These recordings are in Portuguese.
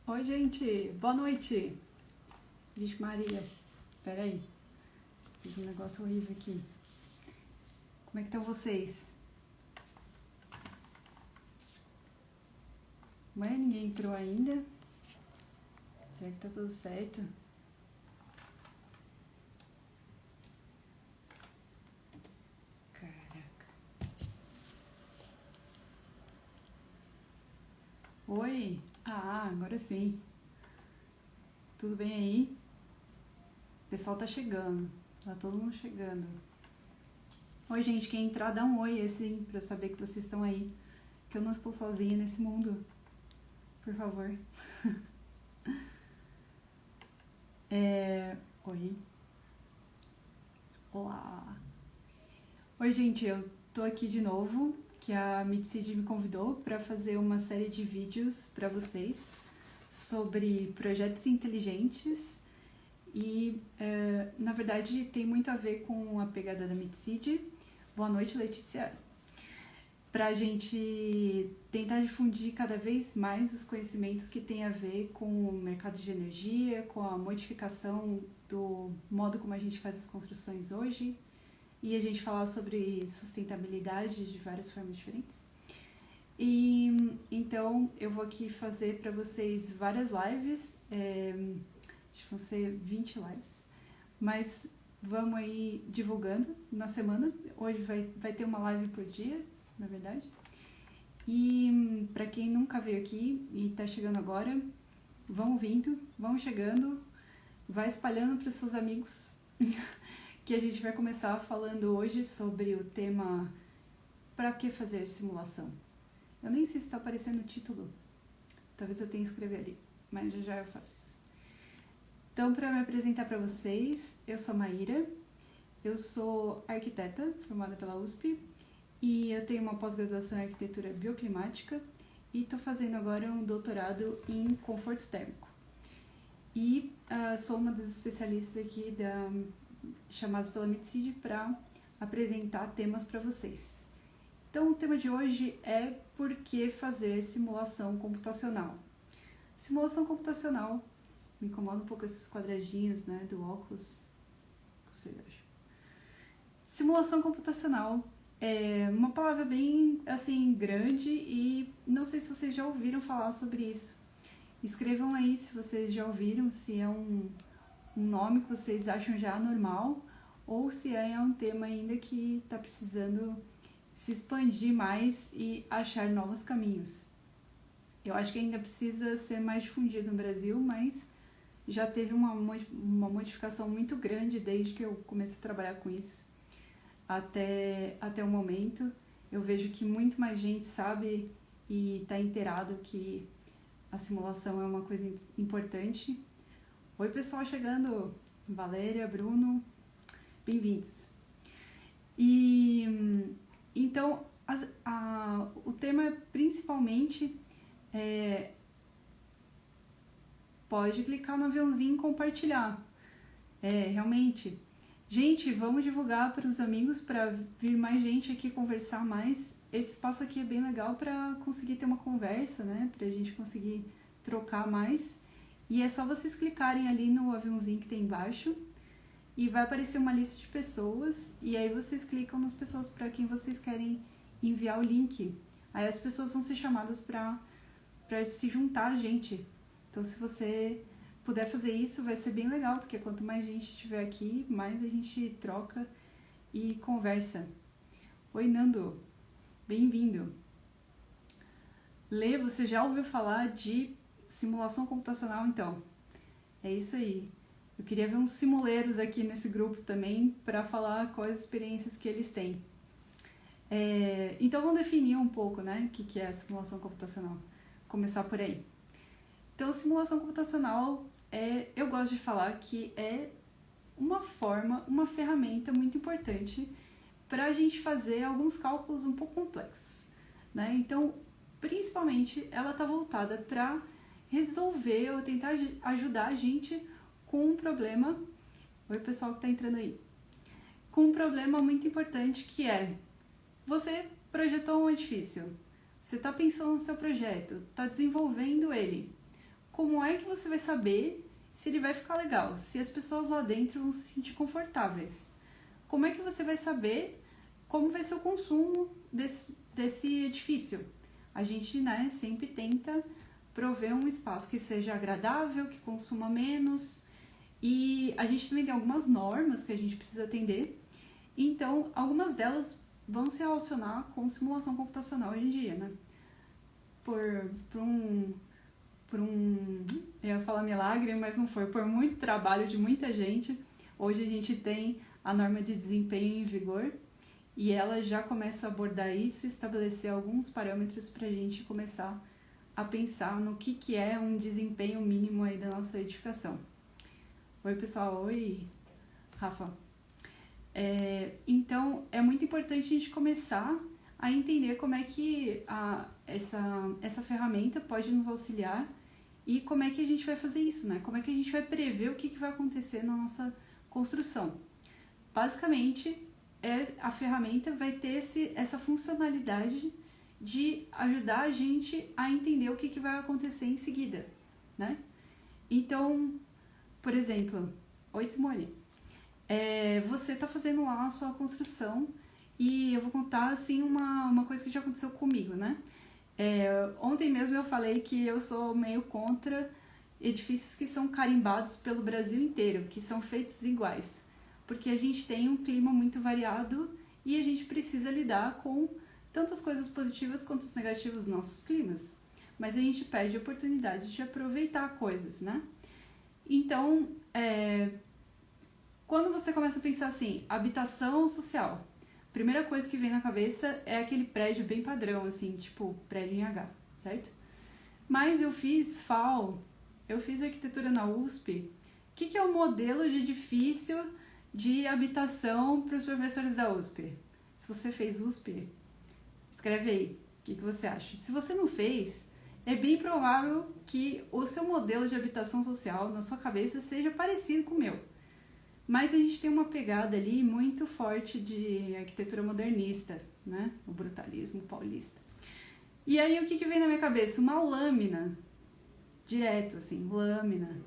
Oi, gente, boa noite. Vixe Maria, pera aí, fiz um negócio horrível aqui. Como é que estão vocês? Ué, ninguém entrou ainda? Será que tá tudo certo? Caraca. Oi? Ah, agora sim. Tudo bem aí? O pessoal tá chegando, tá todo mundo chegando. Oi, gente, quem entrar dá um oi assim, pra eu saber que vocês estão aí. Que eu não estou sozinha nesse mundo. Por favor. Oi. Olá. Oi, gente, eu tô aqui de novo, que a Mitsid me convidou para fazer uma série de vídeos para vocês sobre projetos inteligentes e, na verdade, tem muito a ver com a pegada da Mitsid. Boa noite, Letícia. Para a gente tentar difundir cada vez mais os conhecimentos que tem a ver com o mercado de energia, com a modificação do modo como a gente faz as construções hoje, e a gente falar sobre sustentabilidade de várias formas diferentes. E então eu vou aqui fazer para vocês várias lives, acho que vão ser 20 lives, mas vamos aí divulgando na semana. Hoje vai ter uma live por dia, na verdade. E para quem nunca veio aqui e está chegando agora, vão vindo, vão chegando, vai espalhando para os seus amigos que a gente vai começar falando hoje sobre o tema para que fazer simulação. Eu nem sei se está aparecendo o título, talvez eu tenha que escrever ali, mas já eu faço isso. Então, para me apresentar para vocês, eu sou Maíra, eu sou arquiteta formada pela USP e eu tenho uma pós-graduação em arquitetura bioclimática e estou fazendo agora um doutorado em conforto térmico. E sou uma das especialistas aqui chamados pela Mitsid para apresentar temas para vocês. Então, o tema de hoje é por que fazer simulação computacional. Simulação computacional, me incomoda um pouco esses quadradinhos, né, do óculos. Simulação computacional é uma palavra bem, assim, grande e não sei se vocês já ouviram falar sobre isso. Escrevam aí se vocês já ouviram, se é um nome que vocês acham já normal ou se é um tema ainda que está precisando se expandir mais e achar novos caminhos. Eu acho que ainda precisa ser mais difundido no Brasil, mas já teve uma modificação muito grande desde que eu comecei a trabalhar com isso até o momento. Eu vejo que muito mais gente sabe e está inteirado que a simulação é uma coisa importante. Oi, pessoal chegando, Valéria, Bruno, bem-vindos. E então o tema principalmente pode clicar no aviãozinho e compartilhar. Realmente, gente, vamos divulgar para os amigos para vir mais gente aqui conversar mais. Esse espaço aqui é bem legal para conseguir ter uma conversa, né? Para a gente conseguir trocar mais. E é só vocês clicarem ali no aviãozinho que tem embaixo e vai aparecer uma lista de pessoas e aí vocês clicam nas pessoas para quem vocês querem enviar o link. Aí as pessoas vão ser chamadas para se juntar a gente. Então, se você puder fazer isso, vai ser bem legal, porque quanto mais gente estiver aqui, mais a gente troca e conversa. Oi, Nando. Bem-vindo. Lê, você já ouviu falar de simulação computacional, então? É isso aí. Eu queria ver uns simuleiros aqui nesse grupo também para falar quais experiências que eles têm. Então, vamos definir um pouco, né, o que é a simulação computacional. Começar por aí. Então, simulação computacional, eu gosto de falar que é uma ferramenta muito importante para a gente fazer alguns cálculos um pouco complexos, né? Então, principalmente, ela está voltada para resolver ou tentar ajudar a gente com um problema. Oi, pessoal que está entrando aí. Com um problema muito importante que é: você projetou um edifício, você está pensando no seu projeto, está desenvolvendo ele. como é que você vai saber se ele vai ficar legal? Se as pessoas lá dentro vão se sentir confortáveis? Como é que você vai saber como vai ser o consumo desse edifício? A gente, né, sempre tenta prover um espaço que seja agradável, que consuma menos, e a gente também tem algumas normas que a gente precisa atender. Então, algumas delas vão se relacionar com simulação computacional hoje em dia, né? Por um, eu ia falar milagre, mas não foi, por muito trabalho de muita gente, hoje a gente tem a norma de desempenho em vigor, e ela já começa a abordar isso e estabelecer alguns parâmetros para a gente começar a pensar no que é um desempenho mínimo aí da nossa edificação. Oi, pessoal. Oi, Rafa. Então, é muito importante a gente começar a entender como é que essa ferramenta pode nos auxiliar e como é que a gente vai fazer isso, né? Como é que a gente vai prever o que vai acontecer na nossa construção. Basicamente, a ferramenta vai ter essa funcionalidade de ajudar a gente a entender o que vai acontecer em seguida, né? Então, por exemplo, oi Simone, você está fazendo lá a sua construção e eu vou contar assim uma coisa que já aconteceu comigo, né? Ontem mesmo eu falei que eu sou meio contra edifícios que são carimbados pelo Brasil inteiro, que são feitos iguais, porque a gente tem um clima muito variado e a gente precisa lidar com tanto as coisas positivas quanto as negativas dos nossos climas, mas a gente perde a oportunidade de aproveitar coisas, né? Então, quando você começa a pensar assim, habitação social, a primeira coisa que vem na cabeça é aquele prédio bem padrão, assim, tipo prédio em H, certo? Mas eu fiz FAO, eu fiz arquitetura na USP. O que é o modelo de edifício de habitação para os professores da USP? Se você fez USP, escreve aí, o que você acha? Se você não fez, é bem provável que o seu modelo de habitação social na sua cabeça seja parecido com o meu. Mas a gente tem uma pegada ali muito forte de arquitetura modernista, né? O brutalismo paulista. E aí o que vem na minha cabeça? Uma lâmina, direto assim, lâmina.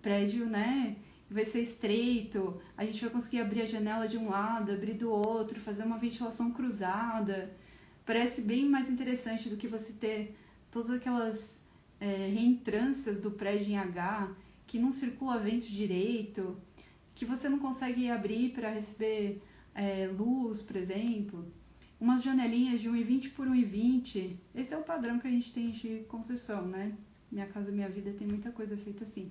Prédio, né? Vai ser estreito, a gente vai conseguir abrir a janela de um lado, abrir do outro, fazer uma ventilação cruzada. Parece bem mais interessante do que você ter todas aquelas reentrâncias do prédio em H, que não circula vento direito, que você não consegue abrir para receber luz, por exemplo. Umas janelinhas de 1,20 por 1,20. Esse é o padrão que a gente tem de construção, né? Minha Casa Minha Vida tem muita coisa feita assim.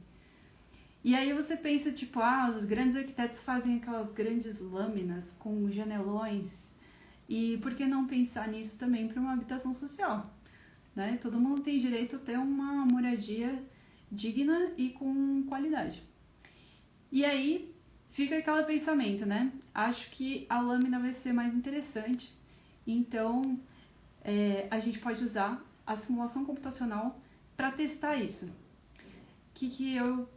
E aí você pensa, tipo, os grandes arquitetos fazem aquelas grandes lâminas com janelões. E por que não pensar nisso também para uma habitação social? Né? Todo mundo tem direito a ter uma moradia digna e com qualidade. E aí fica aquele pensamento, né? Acho que a lâmina vai ser mais interessante. Então, a gente pode usar a simulação computacional para testar isso. O que eu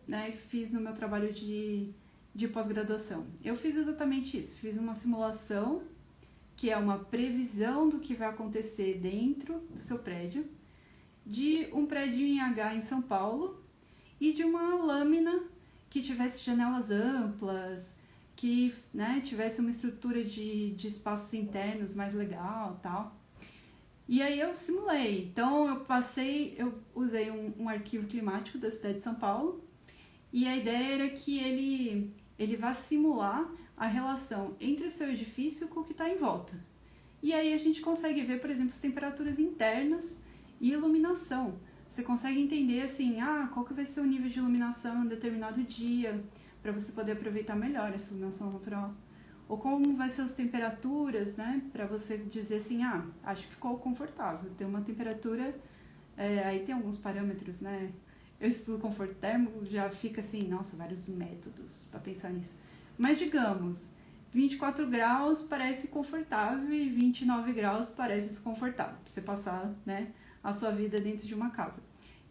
fiz no meu trabalho de pós-graduação? Eu fiz exatamente isso. Fiz uma simulação, que é uma previsão do que vai acontecer dentro do seu prédio, de um prédio em H em São Paulo e de uma lâmina que tivesse janelas amplas, que tivesse uma estrutura de espaços internos mais legal, tal. E aí eu simulei. Então eu usei um arquivo climático da cidade de São Paulo e a ideia era que ele vá simular a relação entre o seu edifício com o que está em volta. E aí a gente consegue ver, por exemplo, as temperaturas internas e iluminação. Você consegue entender assim, qual que vai ser o nível de iluminação em um determinado dia, para você poder aproveitar melhor essa iluminação natural. Ou como vai ser as temperaturas, né? Para você dizer assim, acho que ficou confortável. Tem uma temperatura, aí tem alguns parâmetros, né? Eu estudo conforto térmico, já fica assim, nossa, vários métodos para pensar nisso. Mas digamos, 24 graus parece confortável e 29 graus parece desconfortável. Pra você passar, né, a sua vida dentro de uma casa.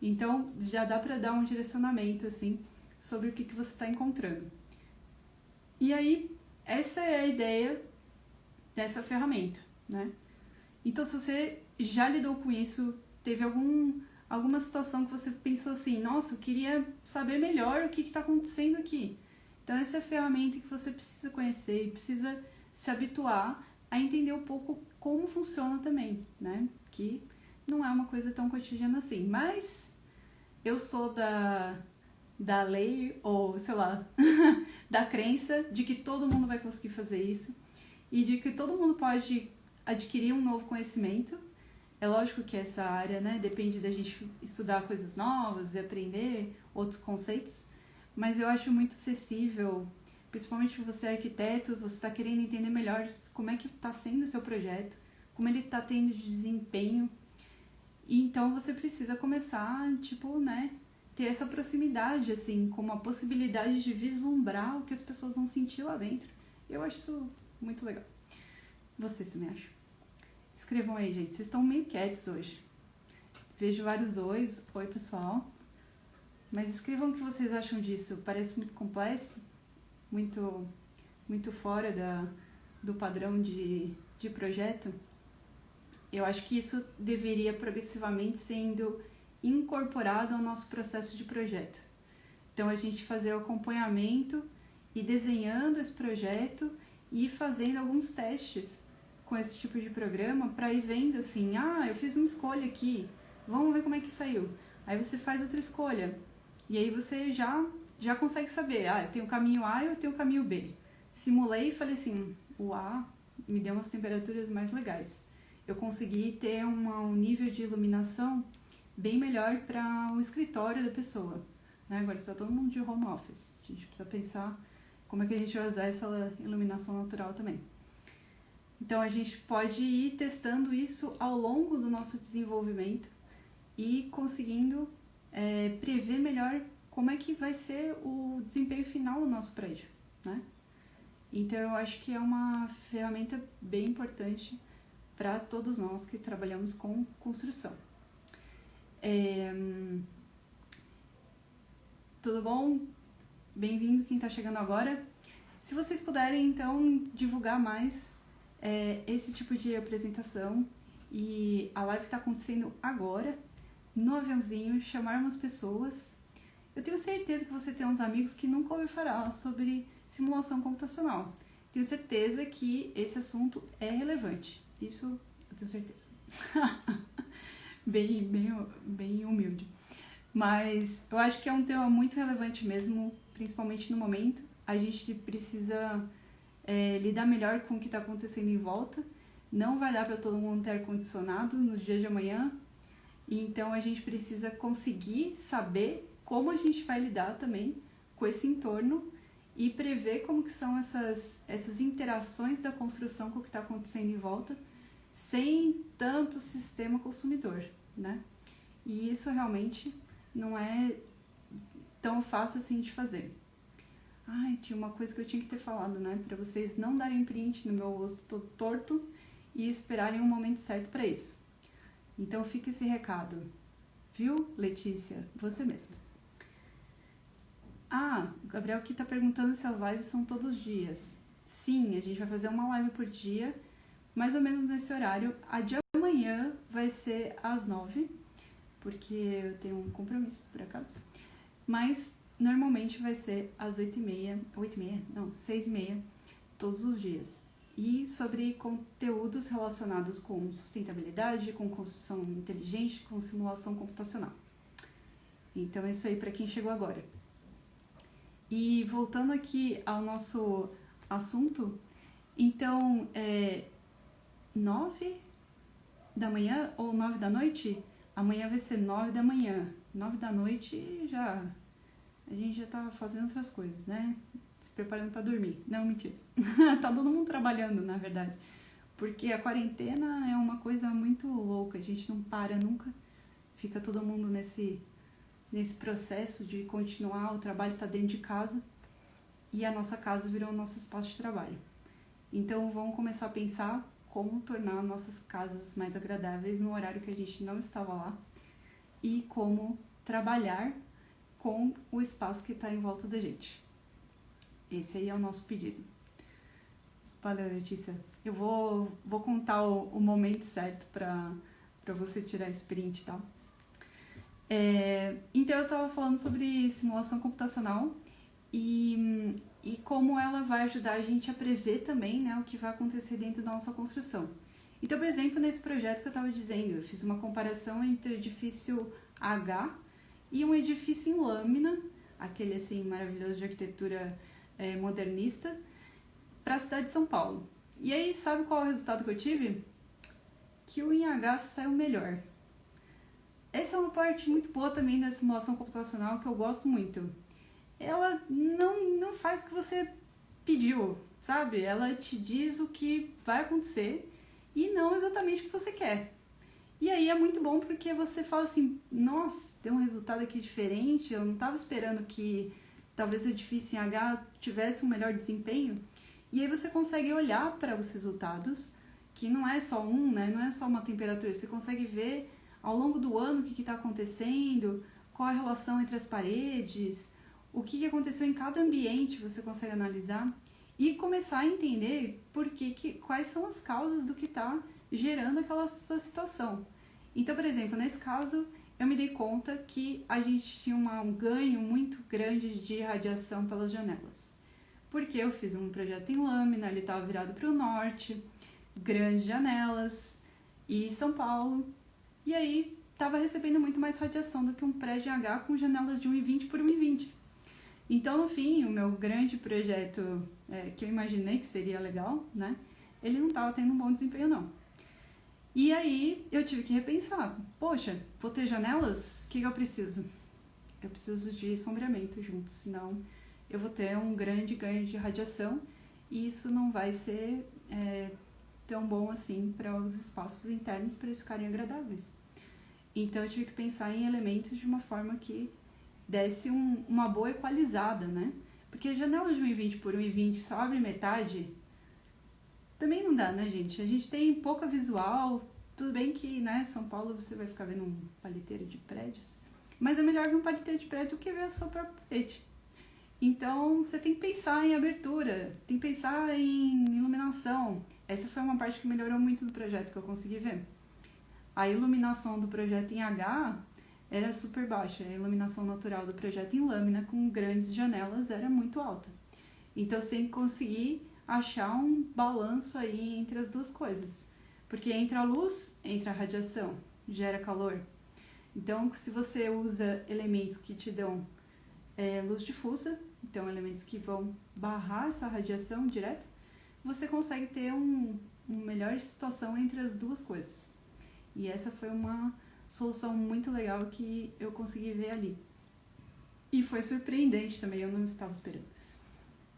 Então, já dá para dar um direcionamento, assim, sobre o que você está encontrando. E aí, essa é a ideia dessa ferramenta, né? Então, se você já lidou com isso, teve alguma situação que você pensou assim, nossa, eu queria saber melhor o que está acontecendo aqui. Então essa é a ferramenta que você precisa conhecer e precisa se habituar a entender um pouco como funciona também, né? Que não é uma coisa tão cotidiana assim. Mas eu sou da lei, ou sei lá, da crença de que todo mundo vai conseguir fazer isso e de que todo mundo pode adquirir um novo conhecimento. É lógico que essa área, né, depende da gente estudar coisas novas e aprender outros conceitos, mas eu acho muito acessível, principalmente se você é arquiteto, você está querendo entender melhor como é que está sendo o seu projeto, como ele está tendo de desempenho, e então você precisa começar, tipo, né, ter essa proximidade, assim, com uma possibilidade de vislumbrar o que as pessoas vão sentir lá dentro. Eu acho isso muito legal. Vocês também acham? Escrevam aí, gente. Vocês estão meio quietos hoje. Vejo vários ois. Oi, pessoal. Mas escrevam o que vocês acham disso. Parece muito complexo, muito fora do padrão de projeto. Eu acho que isso deveria progressivamente sendo incorporado ao nosso processo de projeto. Então, a gente fazer o acompanhamento e desenhando esse projeto e fazendo alguns testes com esse tipo de programa para ir vendo assim, eu fiz uma escolha aqui, vamos ver como é que saiu. Aí você faz outra escolha e aí você já consegue saber, eu tenho o caminho A e eu tenho o caminho B. Simulei e falei assim, o A me deu umas temperaturas mais legais. Eu consegui ter um nível de iluminação bem melhor para o escritório da pessoa. Né? Agora está todo mundo de home office, a gente precisa pensar como é que a gente vai usar essa iluminação natural também. Então, a gente pode ir testando isso ao longo do nosso desenvolvimento e conseguindo prever melhor como é que vai ser o desempenho final do nosso prédio, né? Então, eu acho que é uma ferramenta bem importante para todos nós que trabalhamos com construção. Tudo bom? Bem-vindo quem está chegando agora. Se vocês puderem, então, divulgar mais esse tipo de apresentação, e a live está acontecendo agora, no aviãozinho, chamar umas pessoas. Eu tenho certeza que você tem uns amigos que nunca ouviram falar sobre simulação computacional. Tenho certeza que esse assunto é relevante. Isso eu tenho certeza. bem humilde. Mas eu acho que é um tema muito relevante mesmo, principalmente no momento. A gente precisa lidar melhor com o que está acontecendo em volta. Não vai dar para todo mundo ter ar-condicionado no dia de amanhã. Então a gente precisa conseguir saber como a gente vai lidar também com esse entorno e prever como que são essas interações da construção com o que está acontecendo em volta, sem tanto sistema consumidor, né? E isso realmente não é tão fácil assim de fazer. Tinha uma coisa que eu tinha que ter falado, né? Pra vocês não darem print no meu rosto todo torto e esperarem um momento certo pra isso. Então fica esse recado. Viu, Letícia? Você mesma. O Gabriel aqui tá perguntando se as lives são todos os dias. Sim, a gente vai fazer uma live por dia, mais ou menos nesse horário. A de amanhã vai ser às 9, porque eu tenho um compromisso, por acaso. Mas normalmente vai ser às 6h30, todos os dias. E sobre conteúdos relacionados com sustentabilidade, com construção inteligente, com simulação computacional. Então é isso aí para quem chegou agora. E voltando aqui ao nosso assunto, então 9 da manhã ou 9 da noite? Amanhã vai ser 9 da manhã. 9 da noite a gente já tá fazendo outras coisas, né? Se preparando para dormir. Não, mentira. Tá todo mundo trabalhando, na verdade. Porque a quarentena é uma coisa muito louca. A gente não para nunca. Fica todo mundo nesse processo de continuar. O trabalho tá dentro de casa. E a nossa casa virou o nosso espaço de trabalho. Então, vamos começar a pensar como tornar nossas casas mais agradáveis no horário que a gente não estava lá. E como trabalhar com o espaço que está em volta da gente. Esse aí é o nosso pedido. Valeu, Letícia. Eu vou contar o momento certo para você tirar esse print, tá? Então eu estava falando sobre simulação computacional e como ela vai ajudar a gente a prever também, né, o que vai acontecer dentro da nossa construção. Então, por exemplo, nesse projeto que eu estava dizendo, eu fiz uma comparação entre o edifício H e um edifício em lâmina, aquele assim maravilhoso de arquitetura modernista, para a cidade de São Paulo. E aí, sabe qual é o resultado que eu tive? Que o em H saiu melhor. Essa é uma parte muito boa também da simulação computacional que eu gosto muito. Ela não faz o que você pediu, sabe? Ela te diz o que vai acontecer e não exatamente o que você quer. E aí é muito bom porque você fala assim, nossa, deu um resultado aqui diferente, eu não estava esperando que talvez o edifício em H tivesse um melhor desempenho. E aí você consegue olhar para os resultados, que não é só né? Não é só uma temperatura, você consegue ver ao longo do ano o que está acontecendo, qual a relação entre as paredes, o que aconteceu em cada ambiente, você consegue analisar e começar a entender quais são as causas do que está gerando aquela sua situação. Então, por exemplo, nesse caso, eu me dei conta que a gente tinha um ganho muito grande de radiação pelas janelas. Porque eu fiz um projeto em lâmina, ele estava virado para o norte, grandes janelas, e São Paulo, e aí estava recebendo muito mais radiação do que um prédio em H com janelas de 1,20 por 1,20. Então, no fim, o meu grande projeto, que eu imaginei que seria legal, né, ele não estava tendo um bom desempenho, não. E aí eu tive que repensar, poxa, vou ter janelas? O que eu preciso? Eu preciso de sombreamento junto, senão eu vou ter um grande ganho de radiação e isso não vai ser tão bom assim para os espaços internos, para eles ficarem agradáveis. Então eu tive que pensar em elementos de uma forma que desse uma boa equalizada, né? Porque a janela de 1,20 por 1,20 só abre metade, também não dá, né, gente? A gente tem pouca visual, tudo bem que, né, São Paulo você vai ficar vendo um paliteiro de prédios, mas é melhor ver um paliteiro de prédio do que ver a sua própria parede. Então, você tem que pensar em abertura, tem que pensar em iluminação. Essa foi uma parte que melhorou muito do projeto, que eu consegui ver. A iluminação do projeto em H era super baixa, a iluminação natural do projeto em lâmina com grandes janelas era muito alta. Então, você tem que conseguir achar um balanço aí entre as duas coisas. Porque entra a luz, entra a radiação, gera calor. Então, se você usa elementos que te dão luz difusa, então elementos que vão barrar essa radiação direta, você consegue ter uma melhor situação entre as duas coisas. E essa foi uma solução muito legal que eu consegui ver ali. E foi surpreendente também, eu não estava esperando.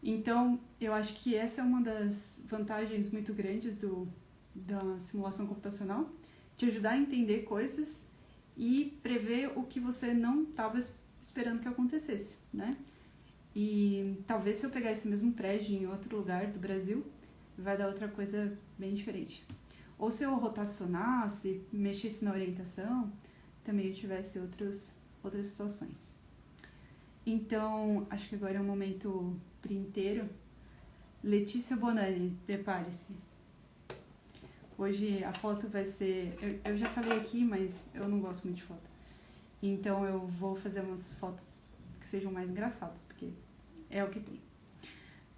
Então, eu acho que essa é uma das vantagens muito grandes da simulação computacional, te ajudar a entender coisas e prever o que você não estava esperando que acontecesse, né? E talvez se eu pegar esse mesmo prédio em outro lugar do Brasil, vai dar outra coisa bem diferente. Ou se eu rotacionasse, mexesse na orientação, também eu tivesse outras situações. Então, acho que agora é um momento printeiro. Letícia Bonani, prepare-se. Hoje a foto vai ser... Eu já falei aqui, mas eu não gosto muito de foto. Então eu vou fazer umas fotos que sejam mais engraçadas, porque é o que tem.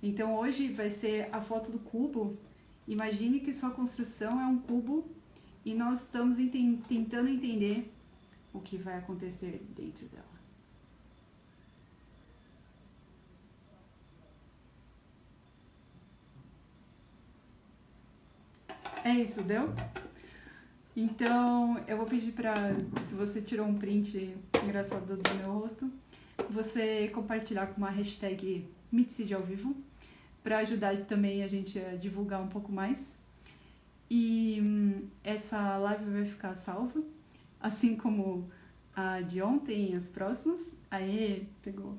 Então hoje vai ser a foto do cubo. Imagine que sua construção é um cubo e nós estamos tentando entender o que vai acontecer dentro dela. É isso, deu? Então, eu vou pedir se você tirou um print engraçado do meu rosto, você compartilhar com uma hashtag #MitCityAoVivo, para ajudar também a gente a divulgar um pouco mais. E essa live vai ficar salva, assim como a de ontem e as próximas. Aê, pegou.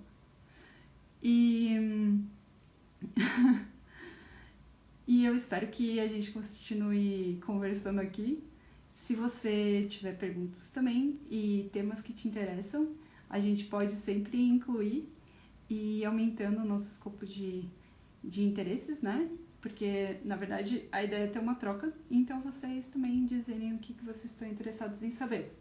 E eu espero que a gente continue conversando aqui. Se você tiver perguntas também e temas que te interessam, a gente pode sempre incluir e ir aumentando o nosso escopo de interesses, né? Porque, na verdade, a ideia é ter uma troca, então vocês também dizerem o que vocês estão interessados em saber.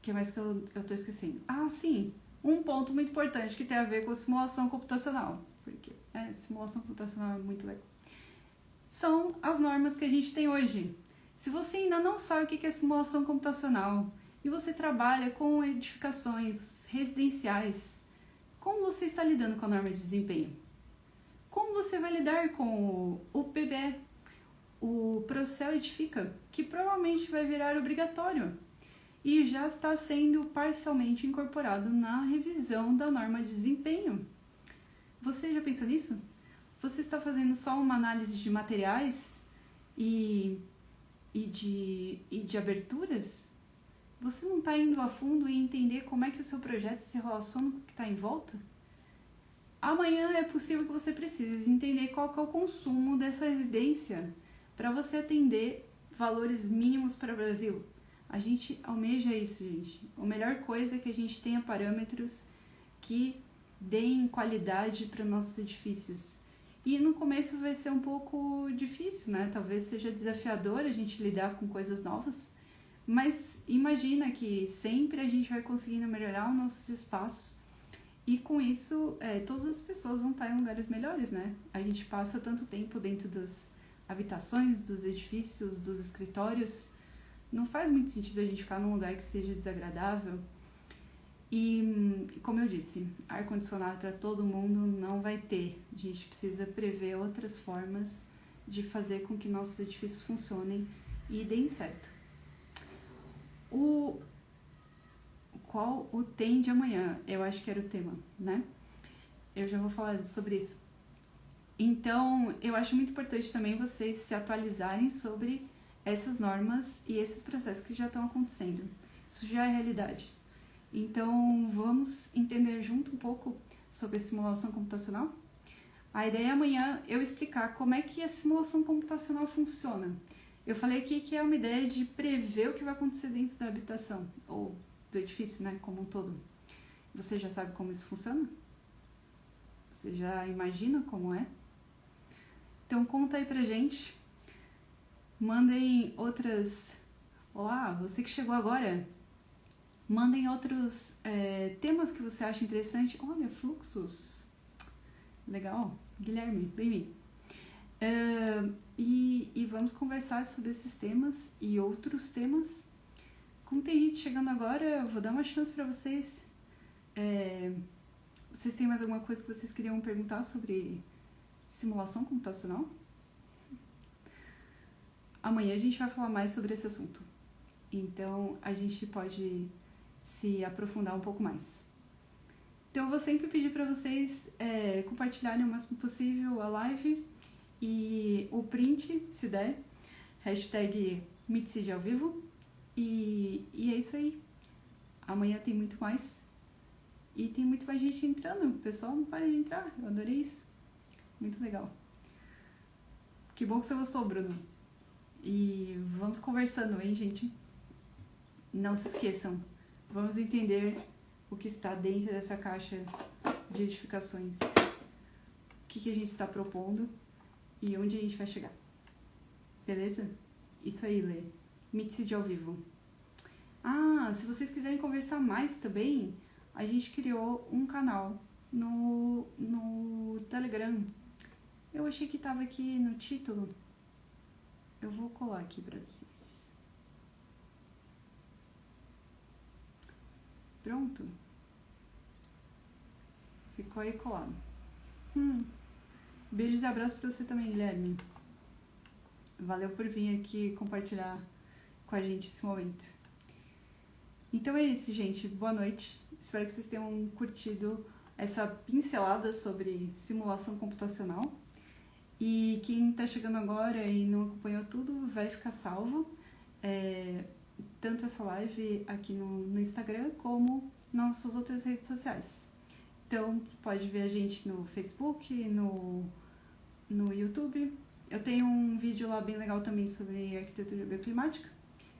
que mais que eu tô esquecendo? Ah, sim, um ponto muito importante que tem a ver com simulação computacional, porque simulação computacional é muito legal. São as normas que a gente tem hoje. Se você ainda não sabe o que é simulação computacional e você trabalha com edificações residenciais, como você está lidando com a norma de desempenho? Como você vai lidar com o PBE, o Procel Edifica, que provavelmente vai virar obrigatório e já está sendo parcialmente incorporado na revisão da norma de desempenho? Você já pensou nisso? Você está fazendo só uma análise de materiais e de aberturas? Você não está indo a fundo em entender como é que o seu projeto se relaciona com o que está em volta? Amanhã é possível que você precise entender qual que é o consumo dessa residência para você atender valores mínimos para o Brasil. A gente almeja isso, gente. A melhor coisa é que a gente tenha parâmetros que deem qualidade para nossos edifícios. E no começo vai ser um pouco difícil, né? Talvez seja desafiador a gente lidar com coisas novas, mas imagina que sempre a gente vai conseguindo melhorar os nossos espaços e com isso todas as pessoas vão estar em lugares melhores, né? A gente passa tanto tempo dentro das habitações, dos edifícios, dos escritórios, não faz muito sentido a gente ficar num lugar que seja desagradável. E, como eu disse, ar-condicionado para todo mundo não vai ter. A gente precisa prever outras formas de fazer com que nossos edifícios funcionem e deem certo. Qual o tem de amanhã? Eu acho que era o tema, né? Eu já vou falar sobre isso. Então, eu acho muito importante também vocês se atualizarem sobre essas normas e esses processos que já estão acontecendo. Isso já é realidade. Então, vamos entender junto um pouco sobre a simulação computacional? A ideia é amanhã eu explicar como é que a simulação computacional funciona. Eu falei aqui que é uma ideia de prever o que vai acontecer dentro da habitação, ou do edifício, né, como um todo. Você já sabe como isso funciona? Você já imagina como é? Então, conta aí pra gente. Mandem outras... Olá, você que chegou agora... Mandem outros temas que você acha interessante. Olha, fluxos. Legal. Guilherme, bem-vindo. E vamos conversar sobre esses temas e outros temas. Como tem gente chegando agora, eu vou dar uma chance para vocês. Vocês têm mais alguma coisa que vocês queriam perguntar sobre simulação computacional? Amanhã a gente vai falar mais sobre esse assunto. Então, a gente pode... se aprofundar um pouco mais. Então eu vou sempre pedir para vocês compartilharem o máximo possível a live e o print, se der, hashtag MeetCid ao vivo, e é isso aí. Amanhã tem muito mais e tem muito mais gente entrando, o pessoal não para de entrar, eu adorei isso, muito legal. Que bom que você gostou, Bruno, e vamos conversando, hein, gente? Não se esqueçam, vamos entender o que está dentro dessa caixa de edificações. O que a gente está propondo e onde a gente vai chegar. Beleza? Isso aí, Lê. MeetCid ao vivo. Ah, se vocês quiserem conversar mais também, a gente criou um canal no Telegram. Eu achei que estava aqui no título. Eu vou colar aqui para vocês. Pronto. Ficou aí colado. Beijos e abraços pra você também, Guilherme. Valeu por vir aqui compartilhar com a gente esse momento. Então é isso, gente. Boa noite. Espero que vocês tenham curtido essa pincelada sobre simulação computacional. E quem tá chegando agora e não acompanhou tudo, vai ficar salvo. Tanto essa live aqui no Instagram, como nas nossas outras redes sociais. Então, pode ver a gente no Facebook, no YouTube. Eu tenho um vídeo lá bem legal também sobre arquitetura bioclimática.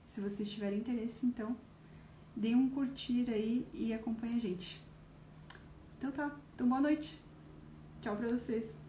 Se vocês tiverem interesse, então, deem um curtir aí e acompanhe a gente. Então tá, então boa noite. Tchau pra vocês.